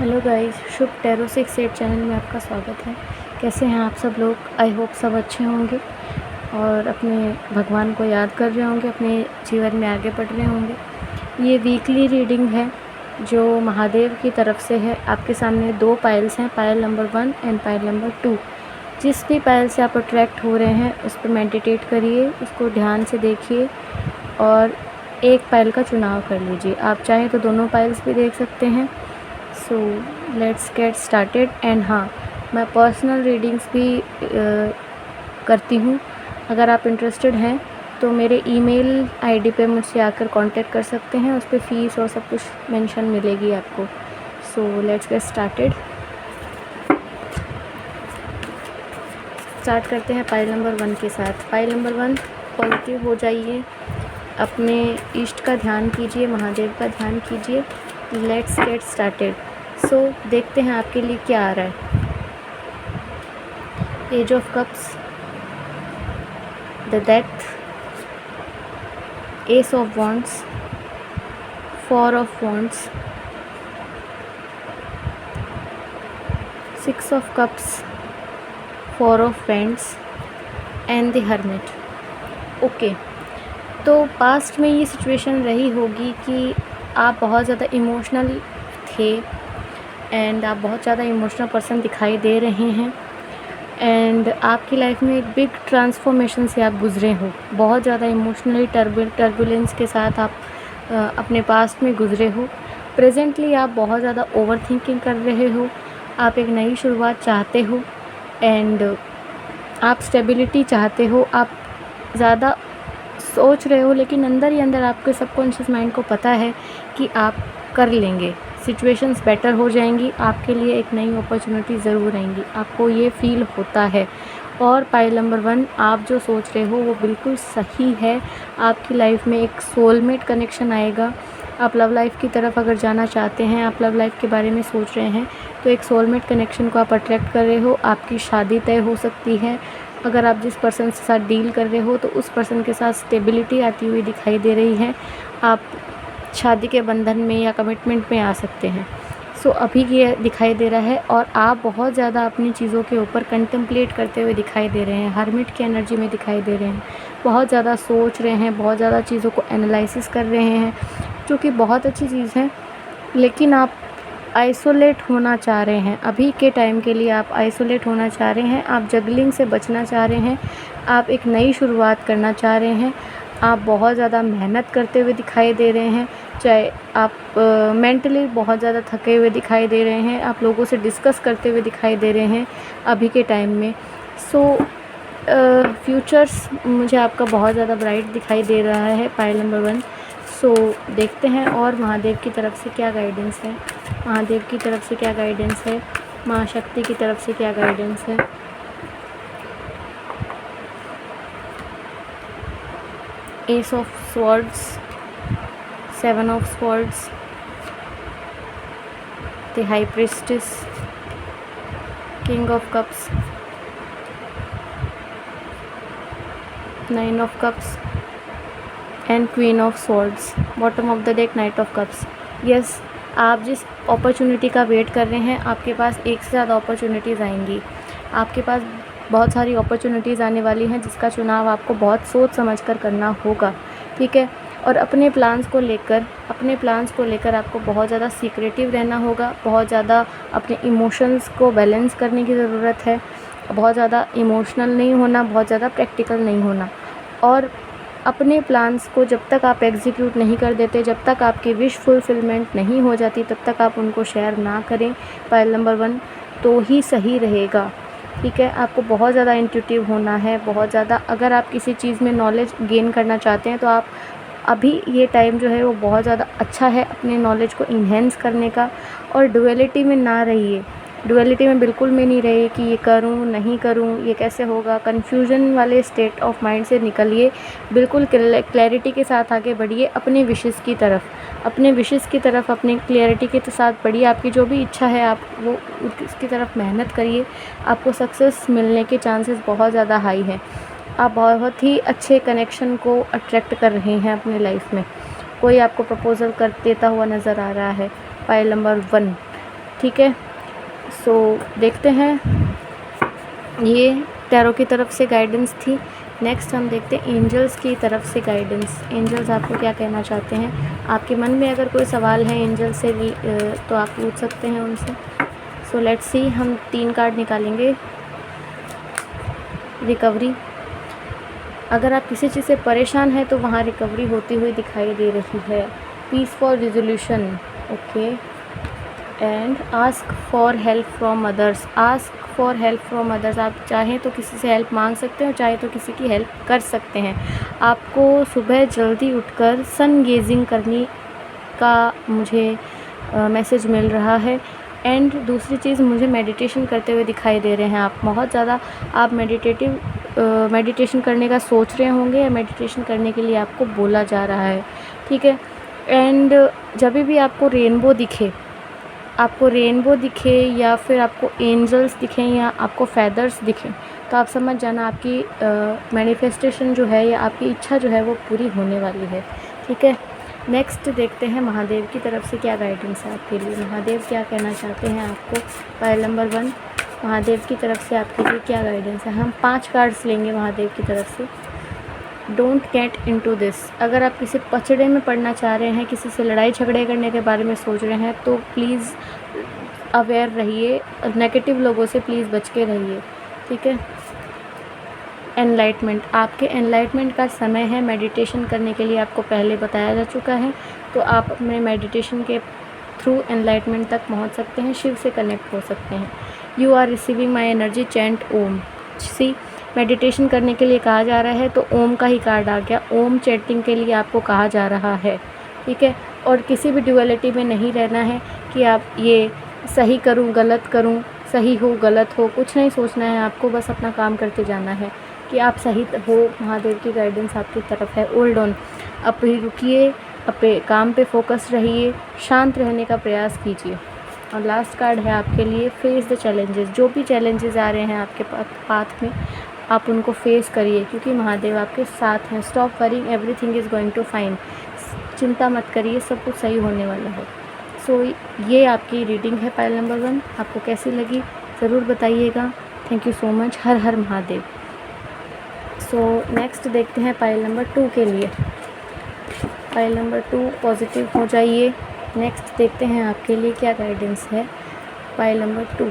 Hello guys, शुभ tarot 68 channel में आपका स्वागत है। कैसे हैं आप सब लोग? आई होप सब अच्छे होंगे और अपने भगवान को याद कर रहे होंगे, अपने जीवन में आगे बढ़ रहे होंगे। ये वीकली रीडिंग है जो महादेव की तरफ से है। आपके सामने 2 पाइल्स हैं, pile number 1 and pile number 2। जिस भी पायल से आप अट्रैक्ट हो रहे हैं उस पर मेडिटेट करिए, उसको ध्यान से देखिए और एक पायल का चुनाव कर लीजिए। आप चाहें तो दोनों पाइल्स भी देख सकते हैं। So let's get started. And हाँ, मैं पर्सनल रीडिंग्स भी करती हूँ। अगर आप इंटरेस्टेड हैं तो मेरे ईमेल आईडी पे मुझसे आकर कांटेक्ट कर सकते हैं। उस पर फ़ीस और सब कुछ मेंशन मिलेगी आपको। So let's get started. Start करते हैं पाइल नंबर 1 के साथ। पाइल नंबर 1, पॉजिटिव हो जाइए, अपने इष्ट का ध्यान कीजिए, महादेव का ध्यान कीजिए। Let's get started. सो देखते हैं आपके लिए क्या आ रहा है। Ace of cups, the death, ace of wands, 4 of wands, 6 of cups, 4 of wands and the hermit. Okay, तो पास्ट में ये सिचुएशन रही होगी कि आप बहुत ज़्यादा इमोशनल थे एंड आप बहुत ज़्यादा इमोशनल पर्सन दिखाई दे रहे हैं एंड आपकी लाइफ में एक बिग ट्रांसफॉर्मेशन से आप गुज़रे हो। बहुत ज़्यादा इमोशनली टर्बुलेंस के साथ आप अपने पास्ट में गुज़रे हो। प्रेजेंटली आप बहुत ज़्यादा ओवर थिंकिंग कर रहे हो। आप एक नई शुरुआत चाहते हो एंड आप स्टेबिलिटी चाहते हो। आप ज़्यादा सोच रहे हो लेकिन अंदर ही अंदर आपके सबकॉन्शियस माइंड को पता है कि आप कर लेंगे, सिचुएशंस बेटर हो जाएंगी, आपके लिए एक नई अपॉर्चुनिटी ज़रूर आएंगी, आपको ये फील होता है। और पाइल नंबर 1, आप जो सोच रहे हो वो बिल्कुल सही है। आपकी लाइफ में एक सोलमेट कनेक्शन आएगा। आप लव लाइफ की तरफ अगर जाना चाहते हैं, आप लव लाइफ के बारे में सोच रहे हैं, तो एक सोलमेट कनेक्शन को आप अट्रैक्ट कर रहे हो। आपकी शादी तय हो सकती है। अगर आप जिस पर्सन के साथ डील कर रहे हो तो उस पर्सन के साथ स्टेबिलिटी आती हुई दिखाई दे रही है। आप शादी के बंधन में या कमिटमेंट में आ सकते हैं। सो अभी ये दिखाई दे रहा है और आप बहुत ज़्यादा अपनी चीज़ों के ऊपर कंटेम्पलेट करते हुए दिखाई दे रहे हैं। हर्मिट की एनर्जी में दिखाई दे रहे हैं। बहुत ज़्यादा सोच रहे हैं, बहुत ज़्यादा चीज़ों को एनालिसिस कर रहे हैं, जो कि बहुत अच्छी चीज़ है। लेकिन आप आइसोलेट होना चाह रहे हैं। अभी के टाइम के लिए आप आइसोलेट होना चाह रहे हैं। आप जगलिंग से बचना चाह रहे हैं। आप एक नई शुरुआत करना चाह रहे हैं। आप बहुत ज़्यादा मेहनत करते हुए दिखाई दे रहे हैं। चाहे आप मेंटली बहुत ज़्यादा थके हुए दिखाई दे रहे हैं। आप लोगों से डिस्कस करते हुए दिखाई दे रहे हैं अभी के टाइम में। सो फ्यूचर्स मुझे आपका बहुत ज़्यादा ब्राइट दिखाई दे रहा है पाइल नंबर 1। सो देखते हैं और महादेव की तरफ से क्या गाइडेंस है। महादेव की तरफ से क्या गाइडेंस है, माँ शक्ति की तरफ से क्या गाइडेंस है। S of swords, 7 of swords, the high priestess, king of cups, 9 of cups and queen of swords. Bottom of the deck, night of cups. Yes, आप जिस अपॉर्चुनिटी का वेट कर रहे हैं, आपके पास एक से ज़्यादा अपॉर्चुनिटीज़ आएंगी। आपके पास बहुत सारी अपॉर्चुनिटीज़ आने वाली हैं जिसका चुनाव आपको बहुत सोच समझ कर करना होगा, ठीक है। और अपने प्लान्स को लेकर आपको बहुत ज़्यादा सीक्रेटिव रहना होगा। बहुत ज़्यादा अपने इमोशंस को बैलेंस करने की ज़रूरत है। बहुत ज़्यादा इमोशनल नहीं होना, बहुत ज़्यादा प्रैक्टिकल नहीं होना। और अपने प्लान्स को जब तक आप एग्जीक्यूट नहीं कर देते, जब तक आपकी विश फुलफिलमेंट नहीं हो जाती, तब तक आप उनको शेयर ना करें पाइल नंबर 1, तो ही सही रहेगा, ठीक है। आपको बहुत ज़्यादा इंट्यूटिव होना है, बहुत ज़्यादा। अगर आप किसी चीज़ में नॉलेज गेन करना चाहते हैं तो आप अभी ये टाइम जो है वो बहुत ज़्यादा अच्छा है अपने नॉलेज को इन्हेंस करने का। और डुअलिटी में ना रहिए, डुअलिटी में बिल्कुल में नहीं रहिए कि ये करूँ नहीं करूँ, ये कैसे होगा। कन्फ्यूजन वाले स्टेट ऑफ माइंड से निकलिए, बिल्कुल क्लैरिटी के साथ आगे बढ़िए अपने विशेस की तरफ, अपनी क्लैरिटी के साथ बढ़िए। आपकी जो भी इच्छा है आप वो उसकी तरफ मेहनत करिए। आपको सक्सेस मिलने के चांसेस बहुत ज़्यादा हाई है। आप बहुत ही अच्छे कनेक्शन को अट्रैक्ट कर रहे हैं अपने लाइफ में। कोई आपको प्रपोज़ल कर देता हुआ नज़र आ रहा है पाइल नंबर 1। ठीक है। सो देखते हैं, ये टैरो की तरफ से गाइडेंस थी। नेक्स्ट हम देखते हैं एंजल्स की तरफ से गाइडेंस। एंजल्स आपको क्या कहना चाहते हैं? आपके मन में अगर कोई सवाल है एंजल से तो आप पूछ सकते हैं उनसे। सो लेट्स सी, हम 3 कार्ड निकालेंगे। रिकवरी, अगर आप किसी चीज़ से परेशान हैं तो वहाँ रिकवरी होती हुई दिखाई दे रही है। Peace for resolution, okay. And ask for help from others. Ask for help from others, आप चाहें तो किसी से हेल्प मांग सकते हैं और चाहे तो किसी की हेल्प कर सकते हैं। आपको सुबह जल्दी उठकर सन गेजिंग करने का मुझे मैसेज मिल रहा है। एंड दूसरी चीज़, मुझे मेडिटेशन करते हुए दिखाई दे रहे हैं। आप बहुत ज़्यादा आप मेडिटेशन करने का सोच रहे होंगे या मेडिटेशन करने के लिए आपको बोला जा रहा है, ठीक है। एंड जब भी आपको रेनबो दिखे या फिर आपको एंजल्स दिखें या आपको फेदर्स दिखें तो आप समझ जाना आपकी मैनिफेस्टेशन जो है या आपकी इच्छा जो है वो पूरी होने वाली है, ठीक है। नेक्स्ट देखते हैं महादेव की तरफ से क्या गाइडेंस है आपके लिए। महादेव क्या कहना चाहते हैं आपको? पाइल नंबर 1, महादेव की तरफ से आपके लिए क्या गाइडेंस है? हम 5 कार्ड्स लेंगे महादेव की तरफ से। डोंट गेट इनटू दिस, अगर आप किसी पचड़े में पड़ना चाह रहे हैं, किसी से लड़ाई झगड़े करने के बारे में सोच रहे हैं तो प्लीज़ अवेयर रहिए, नेगेटिव लोगों से प्लीज़ बच के रहिए, ठीक है। एनलाइटमेंट, आपके एनलाइटमेंट का समय है। मेडिटेशन करने के लिए आपको पहले बताया जा चुका है, तो आप अपने मेडिटेशन के थ्रू एनलाइटमेंट तक पहुंच सकते हैं, शिव से कनेक्ट हो सकते हैं। You are receiving my energy, chant Om. See, meditation करने के लिए कहा जा रहा है तो ओम का ही कार्ड आ गया। ओम चैंटिंग के लिए आपको कहा जा रहा है, ठीक है। और किसी भी ड्युअलिटी में नहीं रहना है कि आप ये सही करूं गलत करूं, सही हो गलत हो, कुछ नहीं सोचना है आपको, बस अपना काम करते जाना है कि आप सही हो। महादेव की गाइडेंस आपकी तरफ है। होल्ड ऑन, अब रुकिए, अपने काम पे फोकस रहिए, शांत रहने का प्रयास कीजिए। और लास्ट कार्ड है आपके लिए, फेस द चैलेंजेस। जो भी चैलेंजेस आ रहे हैं आपके पाथ में आप उनको फेस करिए क्योंकि महादेव आपके साथ हैं। Stop worrying, everything is going to fine. चिंता मत करिए, सब कुछ सही होने वाला है। सो ये आपकी रीडिंग है पाइल नंबर 1। आपको कैसी लगी ज़रूर बताइएगा। Thank you so much. हर हर महादेव। सो नेक्स्ट देखते हैं पाइल नंबर 2 के लिए। पाइल नंबर 2, पॉजिटिव हो जाइए। नेक्स्ट देखते हैं आपके लिए क्या गाइडेंस है। पाइल नंबर 2,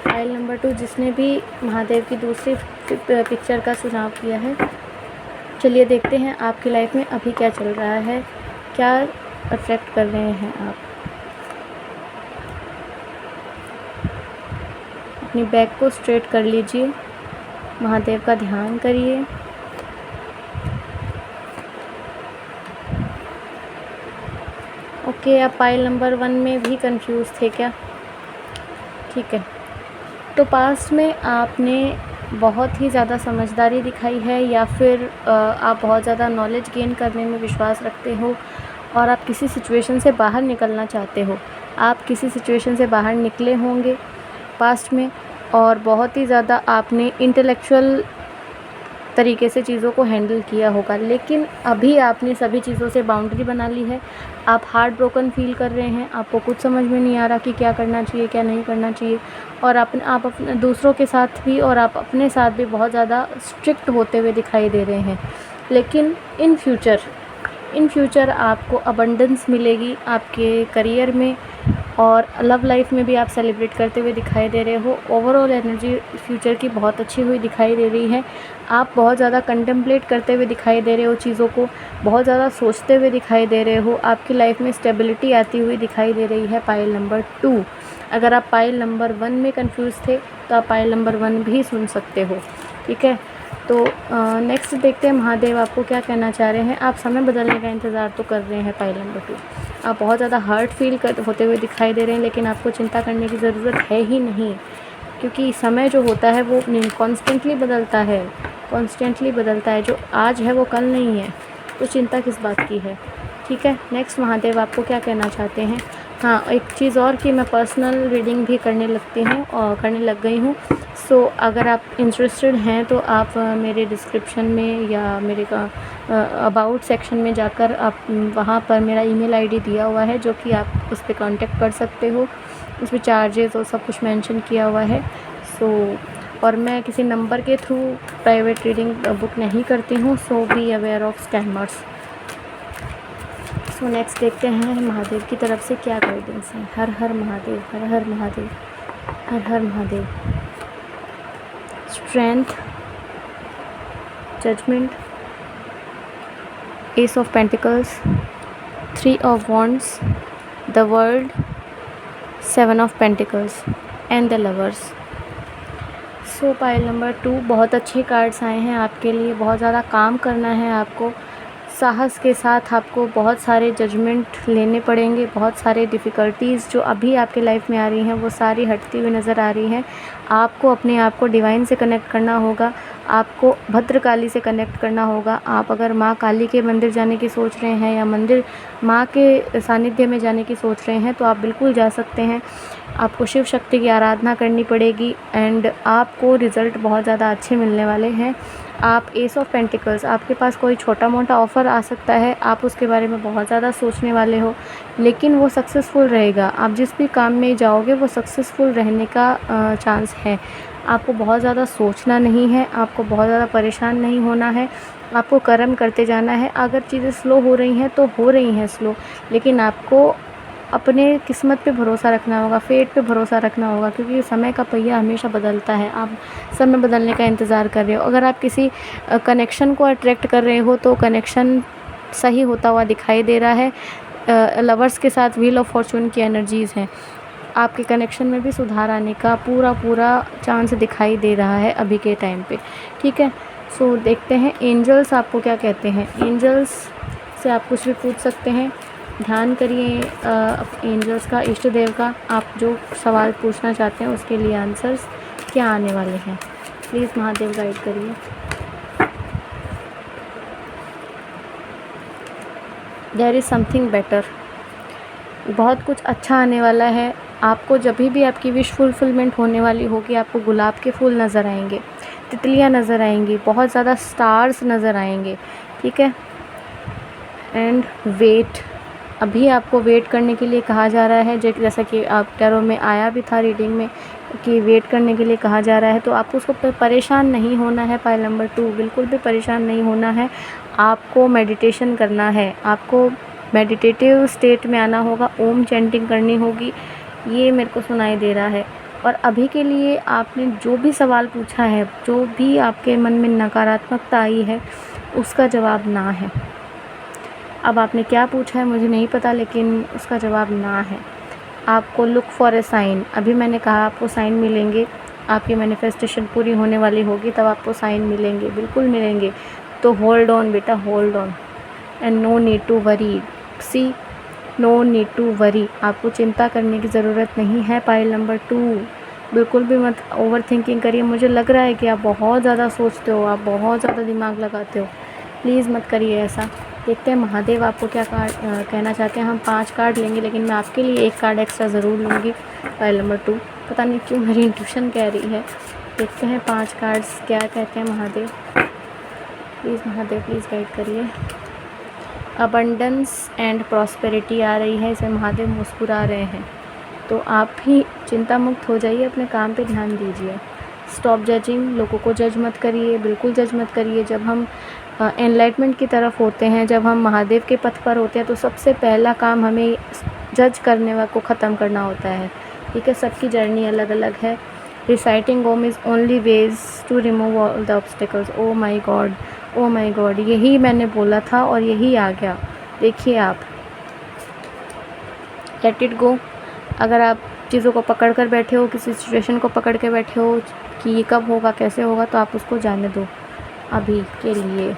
पाइल नंबर 2, जिसने भी महादेव की दूसरी पिक्चर का चुनाव किया है, चलिए देखते हैं आपकी लाइफ में अभी क्या चल रहा है, क्या अट्रैक्ट कर रहे हैं आप। अपनी बैक को स्ट्रेट कर लीजिए, महादेव का ध्यान करिए। ओके, आप पाइल नंबर 1 में भी कंफ्यूज थे क्या? ठीक है, तो पास्ट में आपने बहुत ही ज़्यादा समझदारी दिखाई है या फिर आप बहुत ज़्यादा नॉलेज गेन करने में विश्वास रखते हो और आप किसी सिचुएशन से बाहर निकलना चाहते हो। आप किसी सिचुएशन से बाहर निकले होंगे पास्ट में और बहुत ही ज़्यादा आपने इंटेलेक्चुअल तरीके से चीज़ों को हैंडल किया होगा, लेकिन अभी आपने सभी चीज़ों से बाउंड्री बना ली है। आप हार्ट ब्रोकन फील कर रहे हैं, आपको कुछ समझ में नहीं आ रहा कि क्या करना चाहिए क्या नहीं करना चाहिए, और आप अपने दूसरों के साथ भी और आप अपने साथ भी बहुत ज़्यादा स्ट्रिक्ट होते हुए दिखाई दे रहे हैं। लेकिन इन फ्यूचर आपको अबंडेंस मिलेगी आपके करियर में और लव लाइफ में भी आप सेलिब्रेट करते हुए दिखाई दे रहे हो। ओवरऑल एनर्जी फ्यूचर की बहुत अच्छी हुई दिखाई दे रही है। आप बहुत ज़्यादा कंटेम्पलेट करते हुए दिखाई दे रहे हो, चीज़ों को बहुत ज़्यादा सोचते हुए दिखाई दे रहे हो। आपकी लाइफ में स्टेबिलिटी आती हुई दिखाई दे रही है। पाइल नंबर 2, अगर आप पाइल नंबर 1 में कंफ्यूज थे तो आप पाइल नंबर 1 भी सुन सकते हो, ठीक है। तो नेक्स्ट देखते हैं महादेव आपको क्या कहना चाह रहे हैं। आप समय बदलने का इंतज़ार तो कर रहे हैं। पाइल नंबर 2, आप बहुत ज़्यादा हर्ट फील होते हुए दिखाई दे रहे हैं, लेकिन आपको चिंता करने की ज़रूरत है ही नहीं, क्योंकि समय जो होता है वो कॉन्स्टेंटली बदलता है। जो आज है वो कल नहीं है, तो चिंता किस बात की है, ठीक है। नेक्स्ट महादेव आपको क्या कहना चाहते हैं। हाँ, एक चीज़ और कि मैं पर्सनल रीडिंग भी करने लग गई हूँ। सो अगर आप इंटरेस्टेड हैं तो आप मेरे डिस्क्रिप्शन में या मेरे अबाउट सेक्शन में जाकर आप वहाँ पर मेरा ईमेल आईडी दिया हुआ है, जो कि आप उस पे कांटेक्ट कर सकते हो। उसमें चार्जेस और सब कुछ मेंशन किया हुआ है। और मैं किसी नंबर के थ्रू प्राइवेट रीडिंग बुक नहीं करती हूँ। So be aware of scammers. So next देखते हैं महादेव की तरफ से क्या गाइडेंस है। हर हर महादेव, हर हर महादेव, हर हर Mahadev. Strength, judgement, ace of pentacles, 3 of wands, the world, 7 of pentacles and the lovers. So pile number 2 बहुत अच्छे कार्ड्स आए हैं आपके लिए। बहुत ज़्यादा काम करना है आपको, साहस के साथ आपको बहुत सारे जजमेंट लेने पड़ेंगे। बहुत सारे डिफ़िकल्टीज़ जो अभी आपके लाइफ में आ रही हैं वो सारी हटती हुई नज़र आ रही हैं। आपको अपने आप को डिवाइन से कनेक्ट करना होगा, आपको भद्रकाली से कनेक्ट करना होगा। आप अगर माँ काली के मंदिर जाने की सोच रहे हैं या मंदिर माँ के सानिध्य में जाने की सोच रहे हैं तो आप बिल्कुल जा सकते हैं। आपको शिव शक्ति की आराधना करनी पड़ेगी एंड आपको रिज़ल्ट बहुत ज़्यादा अच्छे मिलने वाले हैं। आप एस ऑफ पेंटिकल्स, आपके पास कोई छोटा मोटा ऑफ़र आ सकता है, आप उसके बारे में बहुत ज़्यादा सोचने वाले हो, लेकिन वो सक्सेसफुल रहेगा। आप जिस भी काम में जाओगे वो सक्सेसफुल रहने का चांस है। आपको बहुत ज़्यादा सोचना नहीं है, आपको बहुत ज़्यादा परेशान नहीं होना है, आपको कर्म करते जाना है। अगर चीज़ें स्लो हो रही हैं तो हो रही हैं स्लो, लेकिन आपको अपने किस्मत पे भरोसा रखना होगा, फेट पे भरोसा रखना होगा, क्योंकि समय का पहिया हमेशा बदलता है। आप समय बदलने का इंतज़ार कर रहे हो। अगर आप किसी कनेक्शन को अट्रैक्ट कर रहे हो तो कनेक्शन सही होता हुआ दिखाई दे रहा है। लवर्स के साथ व्हील ऑफ फॉर्चून की एनर्जीज़ हैं। आपके कनेक्शन में भी सुधार आने का पूरा चांस दिखाई दे रहा है अभी के टाइम पे, ठीक है। सो देखते हैं एंजल्स आपको क्या कहते हैं। एंजल्स से आप कुछ भी पूछ सकते हैं। ध्यान करिए एंजल्स का, इष्ट देव का। आप जो सवाल पूछना चाहते हैं उसके लिए आंसर्स क्या आने वाले हैं, प्लीज़ महादेव गाइड करिए। देयर इज़ समथिंग बेटर, बहुत कुछ अच्छा आने वाला है आपको। जब भी आपकी विश फुलफिलमेंट होने वाली होगी, आपको गुलाब के फूल नज़र आएंगे, तितलियाँ नज़र आएंगी, बहुत ज़्यादा स्टार्स नज़र आएंगे, ठीक है। एंड वेट, अभी आपको वेट करने के लिए कहा जा रहा है, जैसा कि आप टैरो में आया भी था रीडिंग में कि वेट करने के लिए कहा जा रहा है। तो आपको उसको परेशान नहीं होना है। पाइल नंबर 2 बिल्कुल भी परेशान नहीं होना है। आपको मेडिटेशन करना है, आपको मेडिटेटिव स्टेट में आना होगा, ओम चैंटिंग करनी होगी, ये मेरे को सुनाई दे रहा है। और अभी के लिए आपने जो भी सवाल पूछा है, जो भी आपके मन में नकारात्मकता आई है, उसका जवाब ना है। अब आपने क्या पूछा है मुझे नहीं पता, लेकिन उसका जवाब ना है। आपको लुक फॉर ए साइन, अभी मैंने कहा आपको साइन मिलेंगे, आपकी मैनिफेस्टेशन पूरी होने वाली होगी तब आपको साइन मिलेंगे, बिल्कुल मिलेंगे। तो होल्ड ऑन बेटा, hold on and no need to worry. See, no need to worry, आपको चिंता करने की ज़रूरत नहीं है। पाइल नंबर 2 बिल्कुल भी मत ओवर थिंकिंग करिए। मुझे लग रहा है कि आप बहुत ज़्यादा सोचते हो, आप बहुत ज़्यादा दिमाग लगाते हो, प्लीज़ मत करिए ऐसा। देखते हैं महादेव आपको क्या कार्ड कहना चाहते हैं। हम 5 कार्ड लेंगे, लेकिन मैं आपके लिए 1 कार्ड एक्स्ट्रा ज़रूर लूँगी। पाइल नंबर 2, पता नहीं क्यों मेरी इंट्यूशन कह रही है। देखते हैं 5 कार्ड्स क्या कहते हैं Mahadev. Please Mahadev, please guide करिए। अबंडेंस एंड प्रॉस्पेरिटी आ रही है, इसे महादेव मुस्कुरा रहे हैं। तो आप भी चिंता मुक्त हो जाइए, अपने काम पे ध्यान दीजिए। स्टॉप जजिंग, लोगों को जज मत करिए, बिल्कुल जज मत करिए। जब हम एनलाइटमेंट की तरफ होते हैं, जब हम महादेव के पथ पर होते हैं, तो सबसे पहला काम हमें जज करने वाले को ख़त्म करना होता है, ठीक है। सबकी जर्नी अलग अलग है। Reciting Om is only ways to remove all the obstacles. Oh my God, oh my God, यही मैंने बोला था और यही आ गया। देखिए आप लेट इट गो। अगर आप चीज़ों को पकड़ कर बैठे हो, किसी सिचुएशन को पकड़ के बैठे हो कि ये कब होगा, कैसे होगा, तो आप उसको जाने दो अभी के लिए।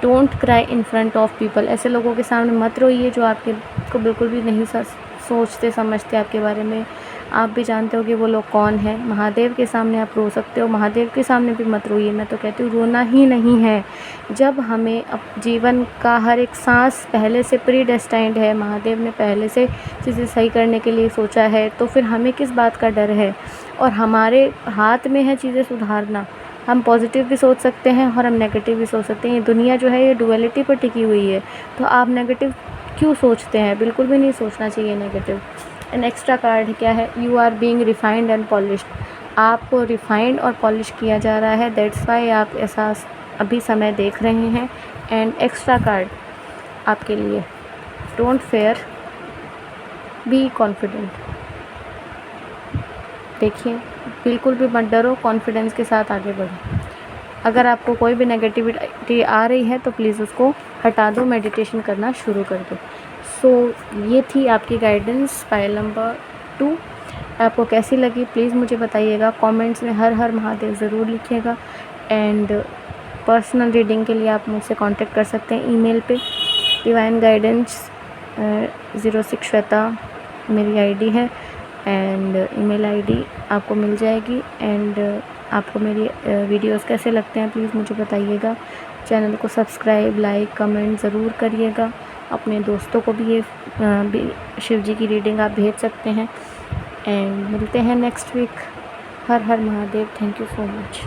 Don't cry in front of people, ऐसे लोगों के सामने मत रोइए जो आपके को बिल्कुल भी नहीं सोचते समझते आपके बारे में। आप भी जानते हो कि वो लोग कौन है। महादेव के सामने आप रो सकते हो, महादेव के सामने भी मत रोइए। मैं तो कहती हूँ रोना ही नहीं है। जब हमें जीवन का हर एक सांस पहले से प्री डेस्टाइंड है, महादेव ने पहले से चीज़ें सही करने के लिए सोचा है, तो फिर हमें किस बात का डर है। और हमारे हाथ में है चीज़ें सुधारना। हम पॉजिटिव भी सोच सकते हैं और हम नेगेटिव भी सोच सकते हैं। ये दुनिया जो है ये डुअलिटी पर टिकी हुई है, तो आप नेगेटिव क्यों सोचते हैं? बिल्कुल भी नहीं सोचना चाहिए नेगेटिव। एंड एक्स्ट्रा कार्ड क्या है? You are being refined and polished. आपको रिफाइंड और पॉलिश किया जा रहा है, दैट्स वाई आप ऐसा अभी समय देख रहे हैं। एंड एक्स्ट्रा कार्ड आपके लिए, डोंट फेयर, बी कॉन्फिडेंट। देखिए, बिल्कुल भी मत डरो, कॉन्फिडेंस के साथ आगे बढ़ो। अगर आपको कोई भी नेगेटिविटी आ रही है तो प्लीज़ उसको हटा दो, मेडिटेशन करना शुरू कर दो। सो ये थी आपकी गाइडेंस फाइल नंबर 2। आपको कैसी लगी प्लीज़ मुझे बताइएगा कमेंट्स में। हर हर महादेव ज़रूर लिखिएगा। एंड पर्सनल रीडिंग के लिए आप मुझसे कांटेक्ट कर सकते हैं ईमेल पे। डिवाइन गाइडेंस 06 श्वेता मेरी आईडी है एंड ईमेल आईडी आपको मिल जाएगी। एंड आपको मेरी वीडियोस कैसे लगते हैं प्लीज़ मुझे बताइएगा। चैनल को सब्सक्राइब, लाइक, कमेंट ज़रूर करिएगा। अपने दोस्तों को भी ये शिव जी की रीडिंग आप भेज सकते हैं। एंड मिलते हैं नेक्स्ट वीक। हर हर Mahadev. Thank you so much.